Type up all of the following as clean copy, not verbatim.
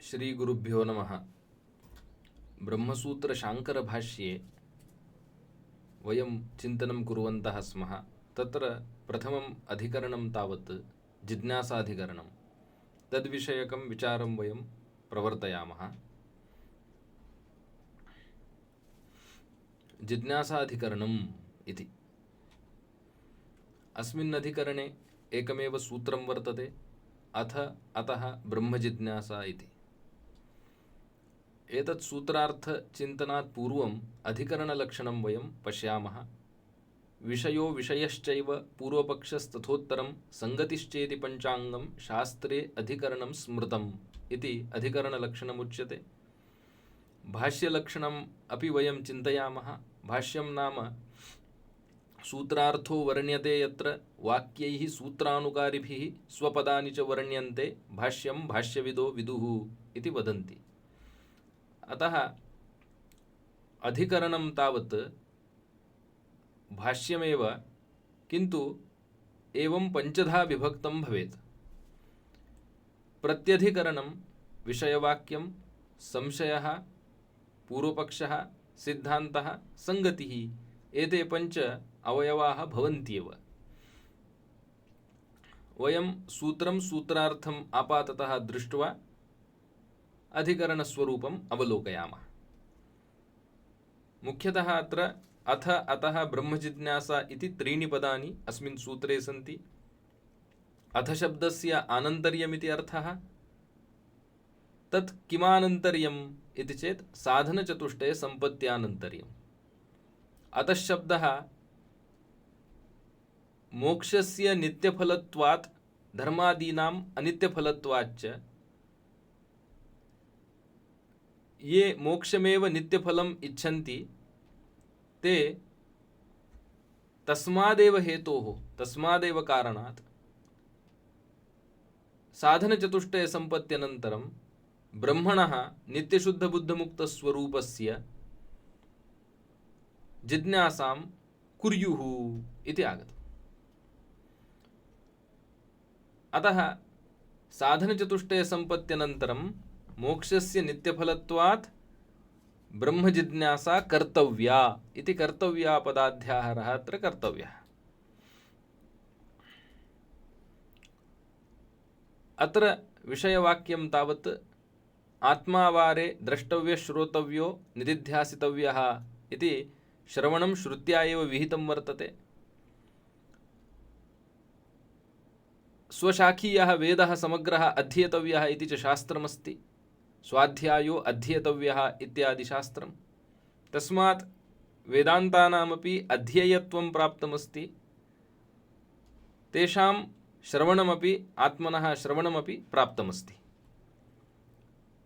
श्री गुरुभ्यो नमः। ब्रह्मसूत्र शांकर भाष्ये वयं चिन्तनं कुर्वन्तः स्मः। तत्र प्रथमम् अधिकरणं तावत् जिज्ञासाधिकरणं। तद्विषयकं विचारं वयं प्रवर्तयामः। जिज्ञासाधिकरणम् इति अस्मिन् अधिकरणे एकमेव सूत्रं वर्तते, अथ अतः ब्रह्मजिज्ञासा इति। एतत् सूत्रार्थचिन्तनात् पूर्वम् अधिकरणलक्षणं वयं पश्यामः। विषयो विषयश्चैव पूर्वपक्षस्तथोत्तरं संगतिश्चेति पञ्चाङ्गं शास्त्रे अधिकरणं स्मृतम् इति अधिकरणलक्षणमुच्यते। भाष्यलक्षणम् अपि वयं चिन्तयामः। भाष्यं नाम सूत्रार्थो वर्ण्यते यत्र वाक्यैः सूत्रानुकारिभिः स्वपदानि च वर्ण्यन्ते भाष्यं भाष्यविदो विदुः इति वदन्ति। अतः अधिकरणं तावत् भाष्यमेव, किन्तु एवं पञ्चधा विभक्तं भवेत्। प्रत्यधिकरणं विषयवाक्यं, संशयः, पूर्वपक्षः, सिद्धान्तः, संगतिः, एते पञ्च अवयवाः भवन्त्येव। वयं सूत्रं सूत्रार्थम् आपाततः दृष्ट्वा अधिकरणस्वरूपम् अवलोकयामः। मुख्यतः अत्र अथ अतः ब्रह्मजिज्ञासा इति त्रीणि पदानि अस्मिन् सूत्रे सन्ति। अथ शब्दस्य आनन्तर्यमिति अर्थः। तत् किमानन्तर्यम् इति चेत् साधनचतुष्टये सम्पत्त्यानन्तर्यम्। अतः शब्दः मोक्षस्य नित्यफलत्वात् धर्मादीनाम् अनित्यफलत्वाच्च ये मोक्षमेव नित्यफलम् इच्छन्ति ते तस्मादेव हेतोः, तस्मादेव कारणात् साधनचतुष्टय सम्पत्त्यनन्तरं ब्रह्मणः नित्यशुद्धबुद्धमुक्तस्वरूपस्य जिज्ञासां कुर्युः इति आगतम्। अतः साधनचतुष्टय सम्पत्त्यनन्तरं मोक्षस्य नित्यफलत्वात् ब्रह्मजिज्ञासा कर्तव्या इति कर्तव्या पदाध्याहारः अत्र कर्तव्यः। अत्र विषयवाक्यं तावत् आत्मावारे द्रष्टव्य श्रोतव्यो निदिध्यासितव्यः इति श्रवणं श्रुत्या एव विहितं वर्तते। स्वशाखीयः वेदः समग्रः अध्येतव्यः इति च शास्त्रमस्ति। स्वाध्यायो अध्येतव्यः इत्यादि शास्त्रं। तस्मात् वेदान्तानामपि अध्येयत्वं प्राप्तमस्ति। तेषां श्रवणमपि आत्मनः श्रवणमपि प्राप्तमस्ति।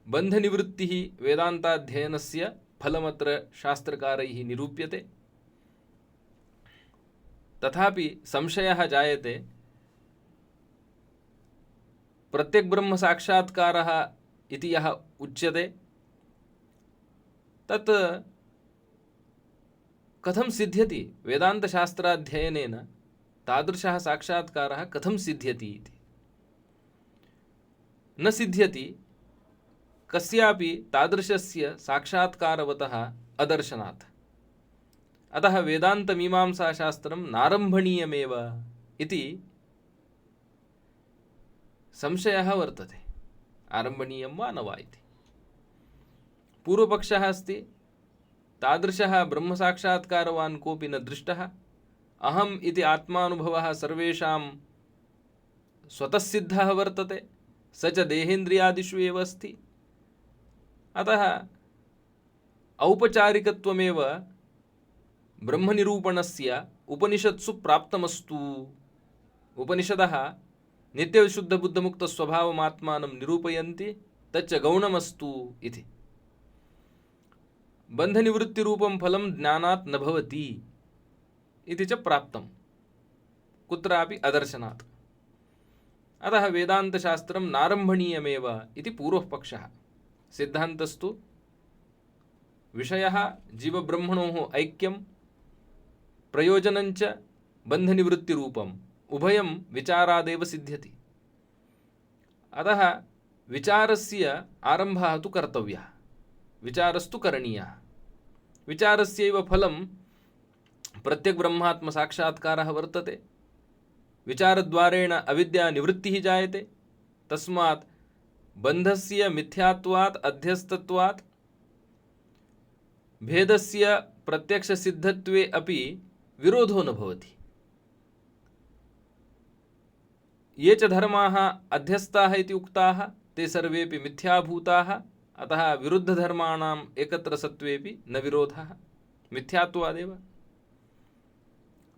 बन्धनिवृत्तिः वेदान्ताध्ययनस्य फलमत्र शास्त्रकारैः निरूप्यते। तथापि संशयः जायते। प्रत्यग्ब्रह्मसाक्षात्कारः इति यः उच्यते तत् कथं सिद्ध्यति? वेदान्तशास्त्राध्ययनेन तादृशः साक्षात्कारः कथं सिद्ध्यति इति न सिद्ध्यति कस्यापि तादृशस्य साक्षात्कारवतः अदर्शनात्। अतः वेदान्तमीमांसाशास्त्रं नारम्भणीयमेव इति संशयः वर्तते। आरम्भणीयं वा न वा इति। पूर्वपक्षः अस्ति, तादृशः ब्रह्मसाक्षात्कारवान् कोऽपि न दृष्टः। अहम् इति आत्मानुभवः सर्वेषां स्वतः सिद्धः वर्तते, स च देहेन्द्रियादिषु एव अस्ति। अतः औपचारिकत्वमेव ब्रह्मनिरूपणस्य उपनिषत्सु प्राप्तमस्तु। उपनिषदः नित्यशुद्धबुद्धमुक्तस्वभावमात्मानं निरूपयन्ति, तच्च गौणमस्तु इति। बन्धनिवृत्तिरूपं फलं ज्ञानात् न भवति इति च प्राप्तं, कुत्रापि अदर्शनात्। अतः वेदान्तशास्त्रं नारम्भणीयमेव इति पूर्वपक्षः। सिद्धान्तस्तु विषयः जीवब्रह्मणोः ऐक्यं, प्रयोजनञ्च बन्धनिवृत्तिरूपम्, उभयं विचारादेव सिद्ध्यति। अतः विचारस्य आरम्भः तु कर्तव्यः, विचारस्तु करणीयः। विचारस्यैव फलं प्रत्यग्ब्रह्मात्मसाक्षात्कारः वर्तते। विचारद्वारेण अविद्यानिवृत्तिः जायते। तस्मात् बन्धस्य मिथ्यात्वात् अध्यस्तत्वात् भेदस्य प्रत्यक्षसिद्धत्वे अपि विरोधो न भवति। ये च धर्माः अध्यस्ताः इति उक्ताः ते सर्वेपि मिथ्याभूताः, अतः विरुद्धधर्माणाम् एकत्रसत्वेपि न विरोधः, मिथ्यात्वादेव।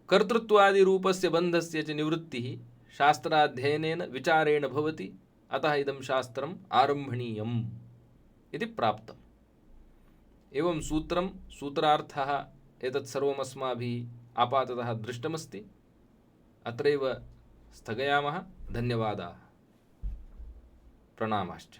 कर्तृत्वादिरूपस्य बन्धस्य च निवृत्तिः शास्त्राध्ययनेन विचारेण भवति, अतः इदं शास्त्रम् आरम्भणीयम् इति प्राप्तम्। एवं सूत्रं, सूत्रार्थः एतत् सर्वम् अस्माभिः आपाततः दृष्टमस्ति। अत्रैव स्थगयामः। धन्यवादाः, प्रणामाश्च।